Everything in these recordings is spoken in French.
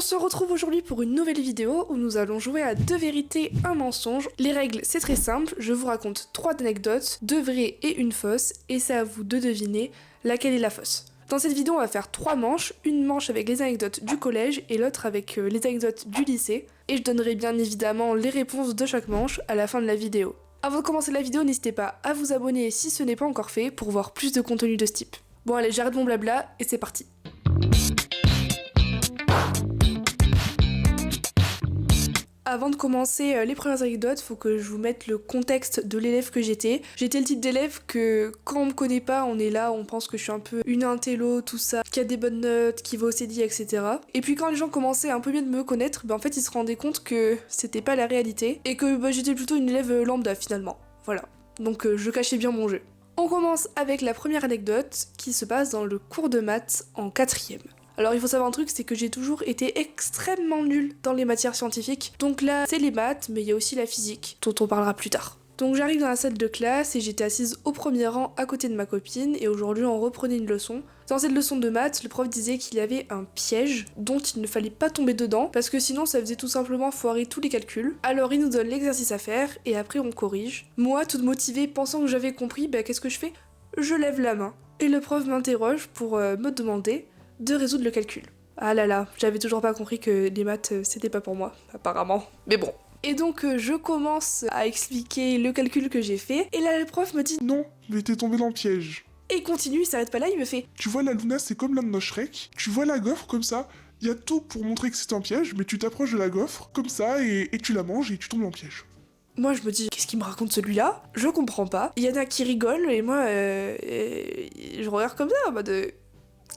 se retrouve aujourd'hui pour une nouvelle vidéo où nous allons jouer à 2 vérités, un mensonge. Les règles, c'est très simple, je vous raconte 3 anecdotes, 2 vraies et une fausse, et c'est à vous de deviner laquelle est la fausse. Dans cette vidéo, on va faire 3 manches, une manche avec les anecdotes du collège et l'autre avec les anecdotes du lycée, et je donnerai bien évidemment les réponses de chaque manche à la fin de la vidéo. Avant de commencer la vidéo, n'hésitez pas à vous abonner si ce n'est pas encore fait pour voir plus de contenu de ce type. Bon allez, j'arrête mon blabla et c'est parti. Avant de commencer les premières anecdotes, faut que je vous mette le contexte de l'élève que j'étais. J'étais le type d'élève que quand on me connaît pas, on est là, on pense que je suis un peu une intello, tout ça, qui a des bonnes notes, qui va au CDI, etc. Et puis quand les gens commençaient un peu mieux de me connaître, en fait ils se rendaient compte que c'était pas la réalité et que j'étais plutôt une élève lambda finalement. Voilà. Donc je cachais bien mon jeu. On commence avec la première anecdote qui se passe dans le cours de maths en 4ème. Alors il faut savoir un truc, c'est que j'ai toujours été extrêmement nulle dans les matières scientifiques. Donc là, c'est les maths, mais il y a aussi la physique, dont on parlera plus tard. Donc j'arrive dans la salle de classe et j'étais assise au premier rang à côté de ma copine et aujourd'hui on reprenait une leçon. Dans cette leçon de maths, le prof disait qu'il y avait un piège dont il ne fallait pas tomber dedans parce que sinon ça faisait tout simplement foirer tous les calculs. Alors il nous donne l'exercice à faire et après on corrige. Moi, toute motivée, pensant que j'avais compris, qu'est-ce que je fais ? Je lève la main et le prof m'interroge pour me demander de résoudre le calcul. Ah là là, j'avais toujours pas compris que les maths c'était pas pour moi, apparemment. Mais bon. Et donc je commence à expliquer le calcul que j'ai fait, et là le prof me dit Non, mais t'es tombé dans le piège. Et il continue, il s'arrête pas là, il me fait Tu vois la Luna, c'est comme l'un de nos Shrek. Tu vois la gaufre comme ça, il y a tout pour montrer que c'est un piège, mais tu t'approches de la gaufre comme ça et tu la manges et tu tombes dans le piège. Moi je me dis, qu'est-ce qu'il me raconte celui-là ? Je comprends pas. Il y en a qui rigolent et moi je regarde comme ça en mode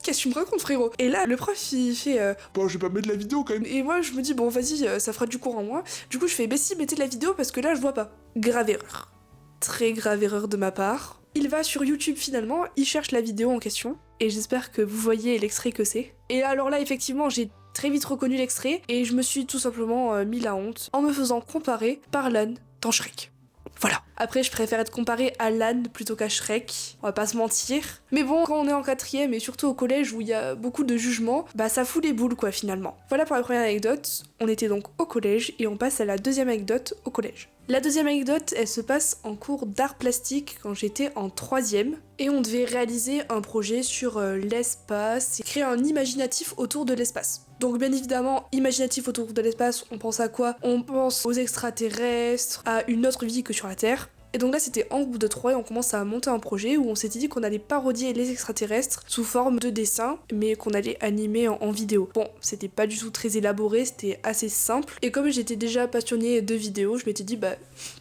qu'est-ce que tu me racontes, frérot ? Et là, le prof, il fait Bon, je vais pas mettre la vidéo quand même. Et moi, je me dis, bon, vas-y, ça fera du cours en moins. Du coup, je fais, si, mettez la vidéo parce que là, je vois pas. Grave erreur. Très grave erreur de ma part. Il va sur YouTube finalement, il cherche la vidéo en question. Et j'espère que vous voyez l'extrait que c'est. Et alors là, effectivement, j'ai très vite reconnu l'extrait. Et je me suis tout simplement mis la honte en me faisant comparer par l'âne dans Shrek. Voilà. Après, je préfère être comparée à l'âne plutôt qu'à Shrek, on va pas se mentir. Mais bon, quand on est en 4ème et surtout au collège où il y a beaucoup de jugements, ça fout les boules quoi finalement. Voilà pour la première anecdote, on était donc au collège et on passe à la deuxième anecdote au collège. La deuxième anecdote, elle se passe en cours d'art plastique quand j'étais en 3ème et on devait réaliser un projet sur l'espace et créer un imaginatif autour de l'espace. Donc bien évidemment, imaginatif autour de l'espace, on pense à quoi ? On pense aux extraterrestres, à une autre vie que sur la Terre. Et donc là c'était en groupe de 3 et on commence à monter un projet où on s'était dit qu'on allait parodier les extraterrestres sous forme de dessin, mais qu'on allait animer en vidéo. Bon, c'était pas du tout très élaboré, c'était assez simple. Et comme j'étais déjà passionnée de vidéos, je m'étais dit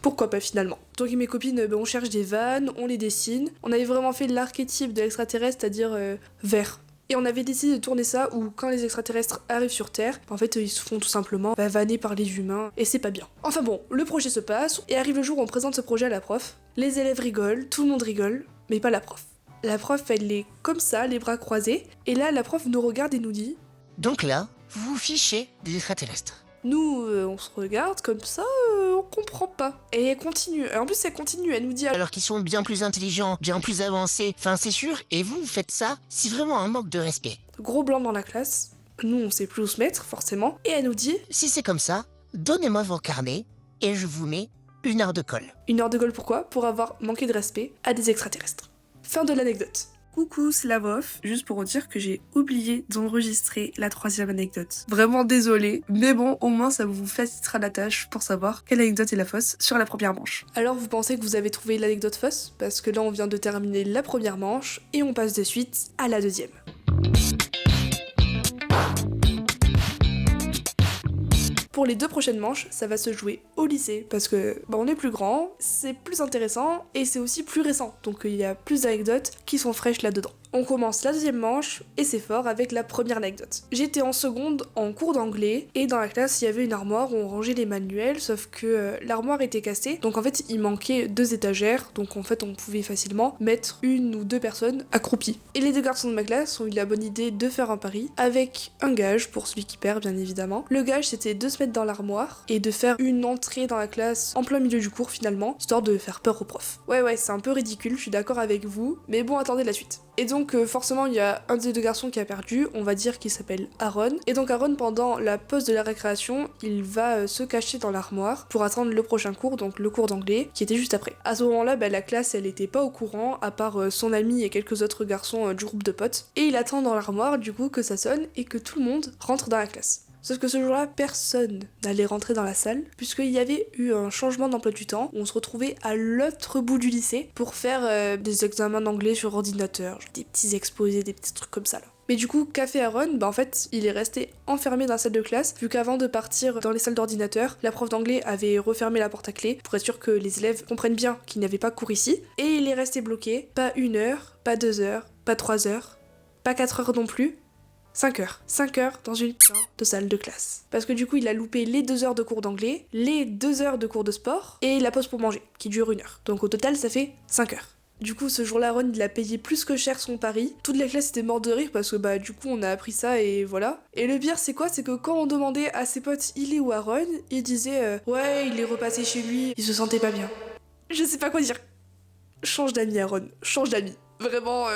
pourquoi pas finalement. Donc avec mes copines, on cherche des vannes, on les dessine. On avait vraiment fait l'archétype de l'extraterrestre, c'est-à-dire vert. Et on avait décidé de tourner ça où quand les extraterrestres arrivent sur Terre, en fait ils se font tout simplement vanner par les humains et c'est pas bien. Enfin bon, le projet se passe et arrive le jour où on présente ce projet à la prof. Les élèves rigolent, tout le monde rigole, mais pas la prof. La prof elle est comme ça, les bras croisés, et là la prof nous regarde et nous dit Donc là, vous vous fichez des extraterrestres. Nous, on se regarde comme ça, on comprend pas. Et elle continue, en plus elle continue, elle nous dit Alors qu'ils sont bien plus intelligents, bien plus avancés, enfin c'est sûr, et vous faites ça, c'est vraiment un manque de respect. Gros blanc dans la classe, nous on sait plus où se mettre forcément, et elle nous dit Si c'est comme ça, donnez-moi vos carnets et je vous mets 1 heure de colle. 1 heure de colle pourquoi ? Pour avoir manqué de respect à des extraterrestres. Fin de l'anecdote. Coucou, c'est la vof, juste pour vous dire que j'ai oublié d'enregistrer la 3e anecdote. Vraiment désolée, mais bon, au moins ça vous facilitera la tâche pour savoir quelle anecdote est la fausse sur la première manche. Alors vous pensez que vous avez trouvé l'anecdote fausse ? Parce que là on vient de terminer la première manche et on passe de suite à la deuxième. Pour les 2 prochaines manches, ça va se jouer au lycée parce que on est plus grand, c'est plus intéressant et c'est aussi plus récent. Donc il y a plus d'anecdotes qui sont fraîches là-dedans. On commence la deuxième manche et c'est fort avec la première anecdote. J'étais en seconde en cours d'anglais et dans la classe il y avait une armoire où on rangeait les manuels sauf que l'armoire était cassée donc en fait il manquait 2 étagères donc en fait on pouvait facilement mettre 1 ou 2 personnes accroupies. Et les 2 garçons de ma classe ont eu la bonne idée de faire un pari avec un gage pour celui qui perd bien évidemment. Le gage c'était de se mettre dans l'armoire et de faire une entrée dans la classe en plein milieu du cours finalement histoire de faire peur aux profs. Ouais c'est un peu ridicule, je suis d'accord avec vous mais bon attendez la suite. Et donc donc forcément il y a un des deux garçons qui a perdu, on va dire qu'il s'appelle Aaron. Et donc Aaron, pendant la pause de la récréation, il va se cacher dans l'armoire pour attendre le prochain cours, donc le cours d'anglais, qui était juste après. À ce moment-là, la classe elle était pas au courant, à part son ami et quelques autres garçons du groupe de potes. Et il attend dans l'armoire du coup que ça sonne et que tout le monde rentre dans la classe. Sauf que ce jour-là, personne n'allait rentrer dans la salle, puisqu'il y avait eu un changement d'emploi du temps, où on se retrouvait à l'autre bout du lycée pour faire des examens d'anglais sur ordinateur, des petits exposés, des petits trucs comme ça là. Mais du coup, qu'a fait Aaron ? En fait, il est resté enfermé dans la salle de classe, vu qu'avant de partir dans les salles d'ordinateur, la prof d'anglais avait refermé la porte à clé pour être sûr que les élèves comprennent bien qu'il n'y avait pas cours ici. Et il est resté bloqué, pas 1 heure, pas 2 heures, pas 3 heures, pas 4 heures non plus, 5 heures. 5 heures dans une putain de salle de classe. Parce que du coup, il a loupé les 2 heures de cours d'anglais, les 2 heures de cours de sport, et la pause pour manger, qui dure 1 heure. Donc au total, ça fait 5 heures. Du coup, ce jour-là, Aaron, il a payé plus que cher son pari. Toute la classe était morte de rire parce que du coup, on a appris ça et voilà. Et le pire, c'est quoi ? C'est que quand on demandait à ses potes, il est où Aaron ? Il disait ouais, il est repassé chez lui, il se sentait pas bien. Je sais pas quoi dire. Change d'amis, Aaron, change d'amis. Vraiment,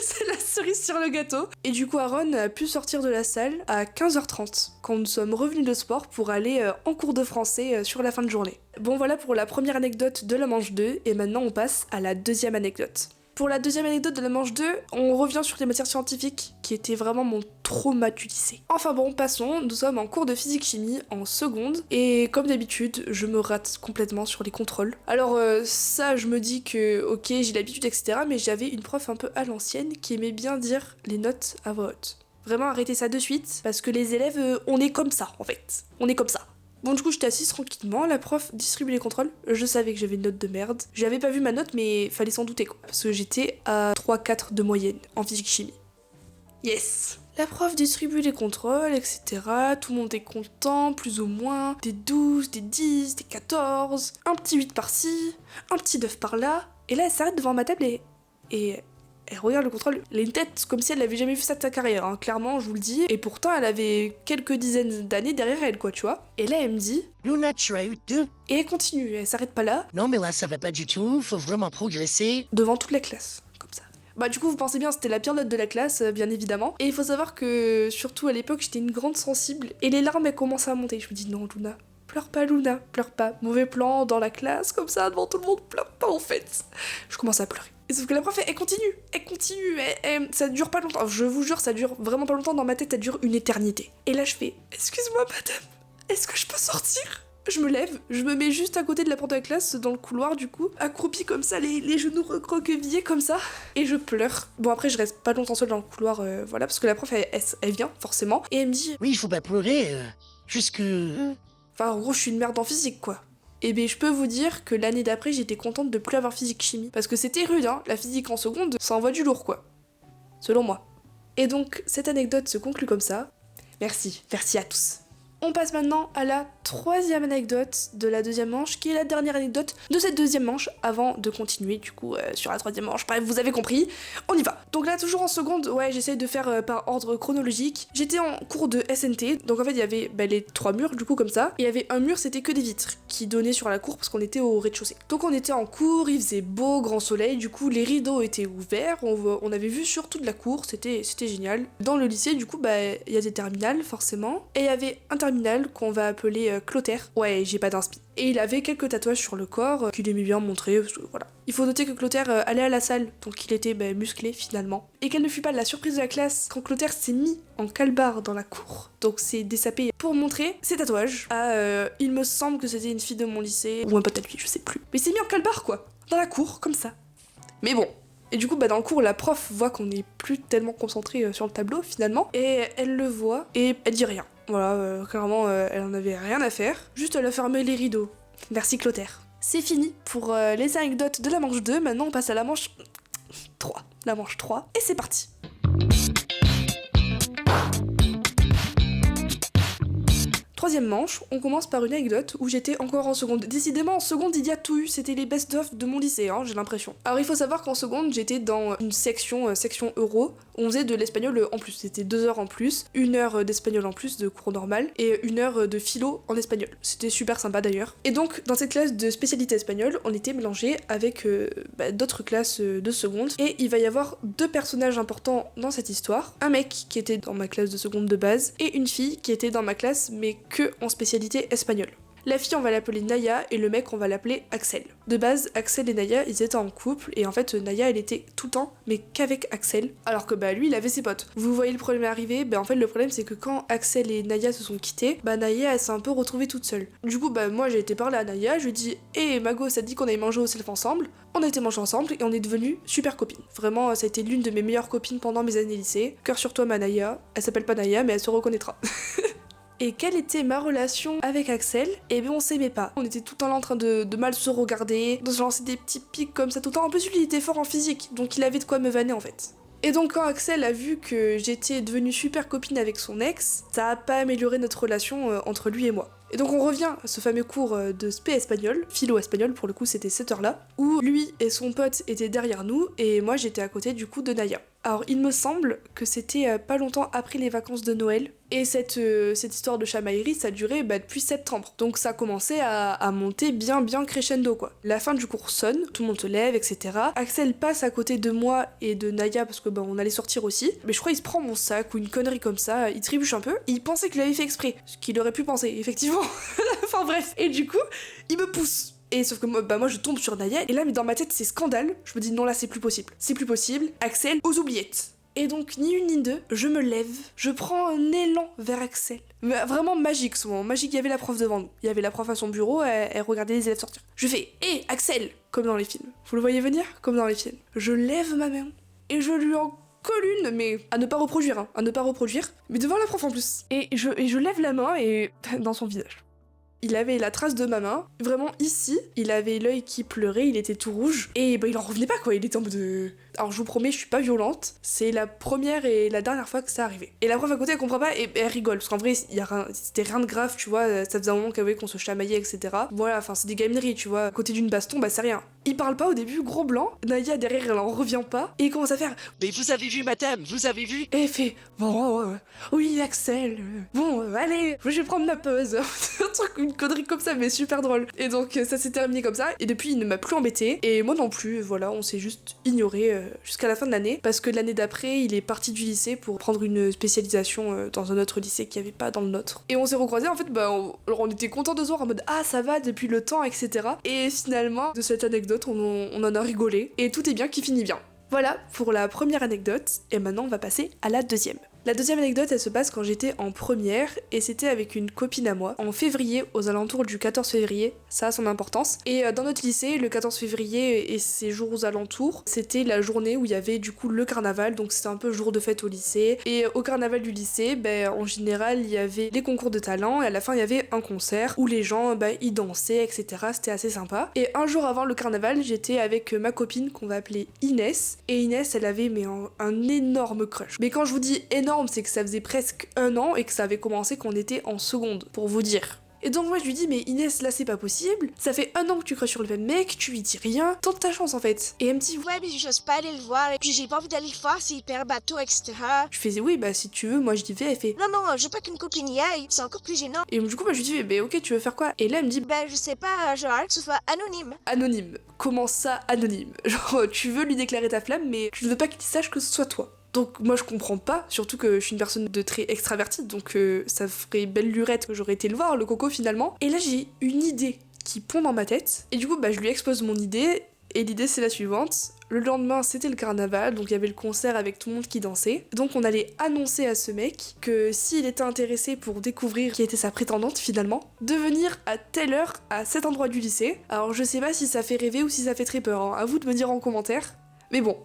c'est la cerise sur le gâteau. Et du coup, Aaron a pu sortir de la salle à 15h30, quand nous sommes revenus de sport pour aller en cours de français sur la fin de journée. Bon, voilà pour la première anecdote de la manche 2, et maintenant on passe à la deuxième anecdote. Pour la deuxième anecdote de la manche 2, on revient sur les matières scientifiques, qui étaient vraiment mon trauma du lycée. Enfin bon, passons, nous sommes en cours de physique-chimie en seconde, et comme d'habitude, je me rate complètement sur les contrôles. Alors ça, je me dis que, ok, j'ai l'habitude, etc., mais j'avais une prof un peu à l'ancienne qui aimait bien dire les notes à voix haute. Vraiment, arrêtez ça de suite, parce que les élèves, on est comme ça, en fait. On est comme ça. Bon, du coup, j'étais assise tranquillement, la prof distribue les contrôles. Je savais que j'avais une note de merde. J'avais pas vu ma note, mais fallait s'en douter, quoi. Parce que j'étais à 3-4 de moyenne en physique-chimie. Yes! La prof distribue les contrôles, etc. Tout le monde est content, plus ou moins. Des 12, des 10, des 14. Un petit 8 par-ci, un petit 9 par-là. Et là, elle s'arrête devant ma table et elle regarde le contrôle, elle a une tête comme si elle n'avait jamais vu ça de sa carrière, hein, clairement, je vous le dis. Et pourtant, elle avait quelques dizaines d'années derrière elle, quoi, tu vois. Et là, elle me dit... Luna, tu as eu 2. Et elle continue, elle s'arrête pas là. Non, mais là, ça va pas du tout, faut vraiment progresser. Devant toute la classe, comme ça. Du coup, vous pensez bien, c'était la pire note de la classe, bien évidemment. Et il faut savoir que, surtout à l'époque, j'étais une grande sensible. Et les larmes, elles commencent à monter. Je me dis, non, Luna, pleure pas, Luna, pleure pas. Mauvais plan dans la classe, comme ça, devant tout le monde, pleure pas, en fait. Je commence à pleurer. Et sauf que la prof, elle continue, ça dure pas longtemps, je vous jure, ça dure vraiment pas longtemps, dans ma tête, ça dure une éternité. Et là, je fais, excuse-moi, madame, est-ce que je peux sortir ? Je me lève, je me mets juste à côté de la porte de la classe, dans le couloir, du coup, accroupie comme ça, les genoux recroquevillés comme ça, et je pleure. Bon, après, je reste pas longtemps seule dans le couloir, voilà, parce que la prof, elle vient, forcément, et elle me dit... Oui, il faut pas pleurer, jusque... Enfin, en gros, je suis une merde en physique, quoi. Et bien, je peux vous dire que l'année d'après, j'étais contente de plus avoir physique-chimie. Parce que c'était rude, hein. La physique en seconde, ça envoie du lourd, quoi. Selon moi. Et donc, cette anecdote se conclut comme ça. Merci à tous. On passe maintenant à la troisième anecdote de la deuxième manche, qui est la dernière anecdote de cette deuxième manche, avant de continuer du coup sur la troisième manche. Bref, vous avez compris, on y va. Donc là, toujours en seconde, ouais, j'essaye de faire par ordre chronologique. J'étais en cours de SNT, donc en fait il y avait les 3 murs du coup comme ça, et il y avait un mur, c'était que des vitres, qui donnaient sur la cour parce qu'on était au rez-de-chaussée. Donc on était en cours, il faisait beau, grand soleil, du coup les rideaux étaient ouverts, on avait vu sur toute la cour, c'était génial. Dans le lycée, du coup, il y a des terminales forcément, et il y avait un terminal qu'on va appeler Clotaire. Ouais, j'ai pas d'inspi. Et il avait quelques tatouages sur le corps qu'il aimait bien montrer, parce que, voilà. Il faut noter que Clotaire allait à la salle, donc il était musclé finalement. Et quelle ne fut pas la surprise de la classe quand Clotaire s'est mis en calbar dans la cour. Donc c'est désapé pour montrer ses tatouages. Il me semble que c'était une fille de mon lycée, ou un pote à lui, je sais plus. Mais il s'est mis en calbar quoi, dans la cour, comme ça. Mais bon. Et du coup, dans le cours, la prof voit qu'on n'est plus tellement concentré sur le tableau finalement, et elle le voit, et elle dit rien. Voilà, clairement, elle en avait rien à faire. Juste, elle a fermé les rideaux. Merci Clotaire. C'est fini pour les anecdotes de la manche 2. Maintenant, on passe à la manche 3. La manche 3. Et c'est parti. troisième manche, on commence par une anecdote où j'étais encore en seconde. Décidément, en seconde, il y a tout eu, c'était les best-of de mon lycée, j'ai l'impression. Alors il faut savoir qu'en seconde, j'étais dans une section euro, où on faisait de l'espagnol en plus. C'était 2 heures en plus, 1 heure d'espagnol en plus de cours normal, et 1 heure de philo en espagnol. C'était super sympa d'ailleurs. Et donc, dans cette classe de spécialité espagnole, on était mélangés avec d'autres classes de seconde, et il va y avoir 2 personnages importants dans cette histoire. Un mec qui était dans ma classe de seconde de base, et une fille qui était dans ma classe, mais que en spécialité espagnole. La fille, on va l'appeler Naya, et le mec, on va l'appeler Axel. De base, Axel et Naya, ils étaient en couple, et en fait, Naya, elle était tout le temps, mais qu'avec Axel, alors que lui, il avait ses potes. Vous voyez le problème arriver, en fait, le problème, c'est que quand Axel et Naya se sont quittés, Naya, elle s'est un peu retrouvée toute seule. Du coup, moi, j'ai été parler à Naya, je lui ai dit « Hé, Mago, ça te dit qu'on aille manger au self ensemble ?» On a été manger ensemble, et on est devenues super copines. Vraiment, ça a été l'une de mes meilleures copines pendant mes années lycée. Cœur sur toi, ma Naya. Elle s'appelle pas Naya, mais elle se reconnaîtra. Et quelle était ma relation avec Axel? Eh bien on s'aimait pas. On était tout le temps là en train de mal se regarder, de se lancer des petits pics comme ça tout le temps. En plus lui il était fort en physique, donc il avait de quoi me vanner en fait. Et donc quand Axel a vu que j'étais devenue super copine avec son ex, ça a pas amélioré notre relation entre lui et moi. Et donc on revient à ce fameux cours de spé espagnol, philo espagnol pour le coup c'était cette heure-là, où lui et son pote étaient derrière nous et moi j'étais à côté du coup de Naya. Alors il me semble que c'était pas longtemps après les vacances de Noël, et cette histoire de chamaillerie ça durait depuis septembre. Donc ça commençait à monter bien crescendo quoi. La fin du cours sonne, tout le monde se lève, etc. Axel passe à côté de moi et de Naya parce que on allait sortir aussi, mais je crois qu'il se prend mon sac ou une connerie comme ça, il trébuche un peu, et il pensait qu'il avait fait exprès, ce qu'il aurait pu penser, effectivement. Enfin bref, et du coup, il me pousse. Et sauf que moi je tombe sur Naya, et là mais dans ma tête c'est scandale, je me dis non là c'est plus possible, Axel aux oubliettes. Et donc ni une ni deux, je me lève, je prends un élan vers Axel. Mais vraiment magique ce moment, magique, il y avait la prof devant nous, il y avait la prof à son bureau, elle regardait les élèves sortir. Je fais « Hé Axel !» comme dans les films, vous le voyez venir? Comme dans les films. Je lève ma main, et je lui en colle une, mais à ne pas reproduire, mais devant la prof en plus. Et je lève la main et dans son visage. Il avait la trace de ma main, vraiment ici, il avait l'œil qui pleurait, il était tout rouge, et il en revenait pas quoi, il était en mode de... Alors je vous promets, je suis pas violente, c'est la première et la dernière fois que ça arrivait. Et la prof à côté elle comprend pas et elle rigole, parce qu'en vrai c'était rien de grave, tu vois, ça faisait un moment qu'on se chamaillait, etc. Voilà, enfin c'est des gamineries, tu vois, à côté d'une baston, c'est rien. Il parle pas au début, gros blanc, Naya derrière elle en revient pas, et il commence à faire « Mais vous avez vu madame, vous avez vu ?» Et elle fait « Bon, oui Axel, bon, allez, je vais prendre ma pause. » Un truc, une connerie comme ça, mais super drôle. Et donc ça s'est terminé comme ça, et depuis il ne m'a plus embêté, et moi non plus, voilà, on s'est juste ignoré jusqu'à la fin de l'année, parce que l'année d'après, il est parti du lycée pour prendre une spécialisation dans un autre lycée qu'il n'y avait pas dans le nôtre. Et on s'est recroisés, en fait, on était contents de se voir en mode « Ah, ça va depuis le temps, etc. » Et finalement, de cette anecdote, on en a rigolé, et tout est bien qui finit bien. Voilà pour la première anecdote, et maintenant on va passer à la deuxième. La deuxième anecdote, elle se passe quand j'étais en première, et c'était avec une copine à moi, en février, aux alentours du 14 février, ça a son importance. Et dans notre lycée, le 14 février et ces jours aux alentours, c'était la journée où il y avait du coup le carnaval, donc c'était un peu jour de fête au lycée. Et au carnaval du lycée, en général, il y avait les concours de talent, et à la fin, il y avait un concert où les gens, ils dansaient, etc. C'était assez sympa. Et un jour avant le carnaval, j'étais avec ma copine qu'on va appeler Inès, et Inès, elle avait un énorme crush. Mais quand je vous dis énorme, c'est que ça faisait presque 1 an et que ça avait commencé quand on était en seconde, pour vous dire. Et donc moi je lui dis mais Inès là c'est pas possible, ça fait 1 an que tu crushes sur le même mec, tu lui dis rien, tente ta chance en fait. Et elle me dit ouais mais j'ose pas aller le voir et puis j'ai pas envie d'aller le voir, c'est hyper bateau etc. Je faisais oui si tu veux moi je dis vais, elle fait non je veux pas qu'une copine y aille, c'est encore plus gênant. Et du coup je lui dis ok tu veux faire quoi? Et là elle me dit je sais pas, genre que ce soit anonyme. Anonyme, comment ça anonyme? Genre tu veux lui déclarer ta flamme mais tu ne veux pas qu'il sache que ce soit toi. Donc moi je comprends pas, surtout que je suis une personne de très extravertie, donc ça ferait belle lurette que j'aurais été le voir, le coco finalement. Et là j'ai une idée qui pond dans ma tête, et du coup je lui expose mon idée, et l'idée c'est la suivante. Le lendemain c'était le carnaval, donc il y avait le concert avec tout le monde qui dansait, donc on allait annoncer à ce mec que s'il était intéressé pour découvrir qui était sa prétendante finalement, de venir à telle heure à cet endroit du lycée. Alors je sais pas si ça fait rêver ou si ça fait très peur, à vous de me dire en commentaire, mais bon...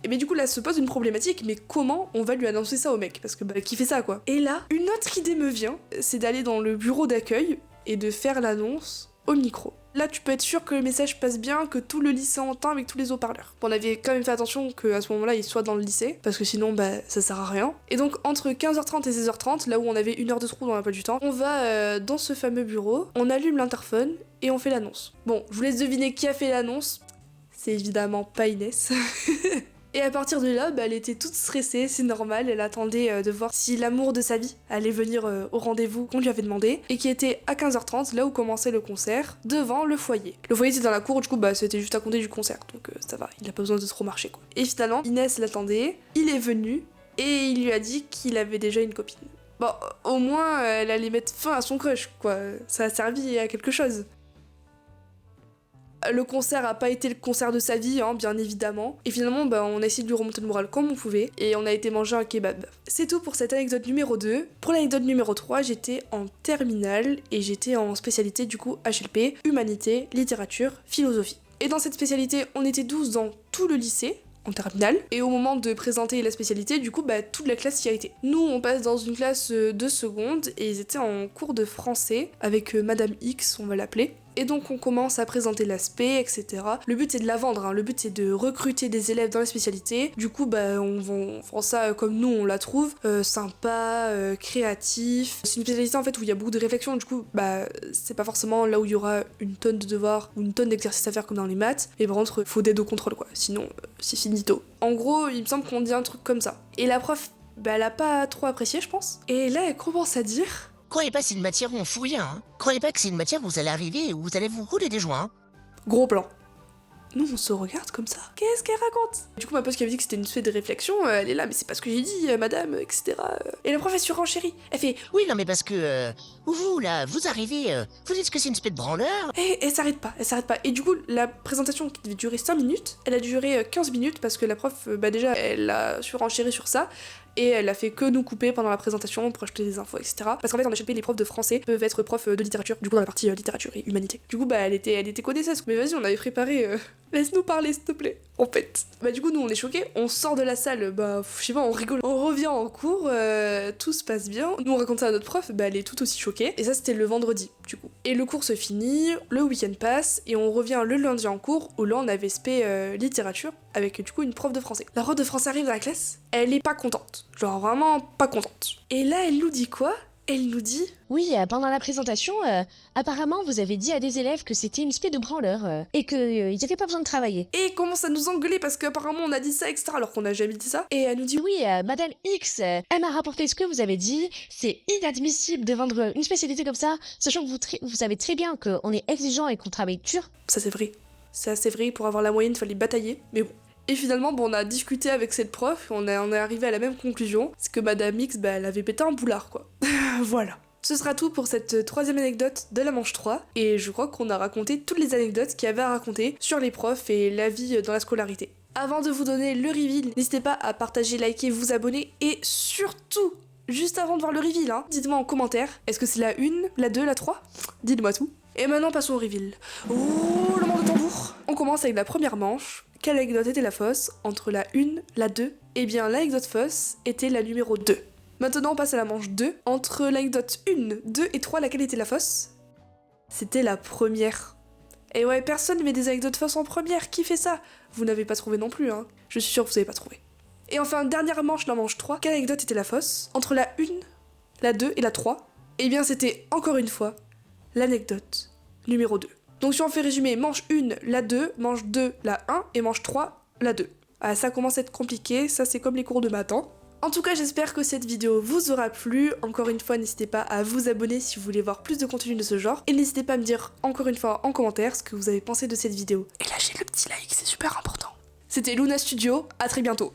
Mais du coup là se pose une problématique, mais comment on va lui annoncer ça au mec? Parce que qui fait ça quoi? Et là, une autre idée me vient, c'est d'aller dans le bureau d'accueil et de faire l'annonce au micro. Là, tu peux être sûr que le message passe bien, que tout le lycée entend avec tous les haut-parleurs. Bon, on avait quand même fait attention qu'à ce moment-là, il soit dans le lycée, parce que sinon, ça sert à rien. Et donc, entre 15h30 et 16h30, là où on avait 1 heure de trou dans l'emploi du temps, on va dans ce fameux bureau, on allume l'interphone et on fait l'annonce. Bon, je vous laisse deviner qui a fait l'annonce. C'est évidemment pas Inès. Et à partir de là, elle était toute stressée, c'est normal, elle attendait de voir si l'amour de sa vie allait venir au rendez-vous qu'on lui avait demandé, et qui était à 15h30, là où commençait le concert, devant le foyer. Le foyer était dans la cour, du coup c'était juste à côté du concert, donc ça va, il a pas besoin de trop marcher quoi. Et finalement, Inès l'attendait, il est venu, et il lui a dit qu'il avait déjà une copine. Bon, au moins, elle allait mettre fin à son crush, quoi, ça a servi à quelque chose. Le concert a pas été le concert de sa vie, bien évidemment. Et finalement, on a essayé de lui remonter le moral comme on pouvait. Et on a été manger un kebab. C'est tout pour cette anecdote numéro 2. Pour l'anecdote numéro 3, j'étais en terminale et j'étais en spécialité du coup HLP, humanité, littérature, philosophie. Et dans cette spécialité, on était 12 dans tout le lycée, en terminale, et au moment de présenter la spécialité, du coup, toute la classe y a été. Nous, on passe dans une classe de seconde, et ils étaient en cours de français, avec Madame X, on va l'appeler. Et donc on commence à présenter l'aspect, etc. Le but c'est de la vendre, le but c'est de recruter des élèves dans la spécialité. Du coup on fera ça comme nous on la trouve, sympa, créatif. C'est une spécialité en fait où il y a beaucoup de réflexion, du coup c'est pas forcément là où il y aura une tonne de devoirs ou une tonne d'exercices à faire comme dans les maths. Et par contre faut d'aide au contrôle quoi, sinon c'est finito. En gros il me semble qu'on dit un truc comme ça. Et la prof, elle a pas trop apprécié je pense. Et là elle commence à dire... Croyez pas que c'est une matière où on fout rien, hein. Croyez pas que c'est une matière où vous allez arriver et où vous allez vous rouler des joints. Gros plan. Nous, on se regarde comme ça. Qu'est-ce qu'elle raconte? Du coup, ma pote qui avait dit que c'était une suite de réflexion, elle est là, mais c'est pas ce que j'ai dit, madame, etc. Et la prof est surenchérie. Elle fait Oui, non, mais parce que vous, là, vous arrivez, vous dites que c'est une espèce de branleur. et elle s'arrête pas. Et du coup, la présentation qui devait durer 5 minutes, elle a duré 15 minutes parce que la prof, déjà, elle a surenchéri sur ça. Et elle a fait que nous couper pendant la présentation pour acheter des infos, etc. Parce qu'en fait, en HLP, les profs de français peuvent être profs de littérature, du coup, dans la partie littérature et humanité. Du coup, elle était connaisseuse. Mais vas-y, on avait préparé. Laisse-nous parler, s'il te plaît. On pète. Du coup, nous, on est choqués. On sort de la salle, je sais pas, on rigole. On revient en cours, tout se passe bien. Nous, on raconte ça à notre prof, elle est tout aussi choquée. Et ça, c'était le vendredi, du coup. Et le cours se finit, le week-end passe, et on revient le lundi en cours, où là, on avait spé littérature, avec du coup une prof de français. La prof de français arrive dans la classe, elle est pas contente. Genre vraiment pas contente. Et là, elle nous dit quoi? Elle nous dit... Oui, pendant la présentation, apparemment, vous avez dit à des élèves que c'était une espèce de branleur et qu'ils n'avaient pas besoin de travailler. Et elle commence à nous engueuler parce qu'apparemment on a dit ça, etc. alors qu'on n'a jamais dit ça. Et elle nous dit... Oui, Madame X, elle m'a rapporté ce que vous avez dit. C'est inadmissible de vendre une spécialité comme ça, sachant que vous savez très bien qu'on est exigeant et qu'on travaille dur. Ça c'est vrai. C'est assez vrai, pour avoir la moyenne, il fallait batailler. Mais bon. Et finalement, on a discuté avec cette prof, on est arrivé à la même conclusion, c'est que Madame X, elle avait pété un boulard, quoi. Voilà. Ce sera tout pour cette troisième anecdote de la manche 3, et je crois qu'on a raconté toutes les anecdotes qu'il y avait à raconter sur les profs et la vie dans la scolarité. Avant de vous donner le reveal, n'hésitez pas à partager, liker, vous abonner, et surtout, juste avant de voir le reveal, dites-moi en commentaire, est-ce que c'est la 1, la 2, la 3 ? Dites-moi tout. Et maintenant, passons au reveal. Oh, le monde de tambour. On commence avec la première manche. Quelle anecdote était la fausse entre la 1, la 2 ? Eh bien, l'anecdote fausse était la numéro 2. Maintenant, on passe à la manche 2. Entre l'anecdote 1, 2 et 3, laquelle était la fausse ? C'était la première. Et ouais, personne ne met des anecdotes fausses en première. Qui fait ça ? Vous n'avez pas trouvé non plus, Je suis sûre que vous n'avez pas trouvé. Et enfin, dernière manche, la manche 3. Quelle anecdote était la fausse ? Entre la 1, la 2 et la 3 ? Eh bien, c'était encore une fois l'anecdote numéro 2. Donc si on fait résumer, manche 1, la 2, manche 2, la 1, et manche 3, la 2. Ah, ça commence à être compliqué, ça c'est comme les cours de maths. En tout cas, j'espère que cette vidéo vous aura plu. Encore une fois, n'hésitez pas à vous abonner si vous voulez voir plus de contenu de ce genre. Et n'hésitez pas à me dire encore une fois en commentaire ce que vous avez pensé de cette vidéo. Et lâchez le petit like, c'est super important. C'était Luna Studio, à très bientôt.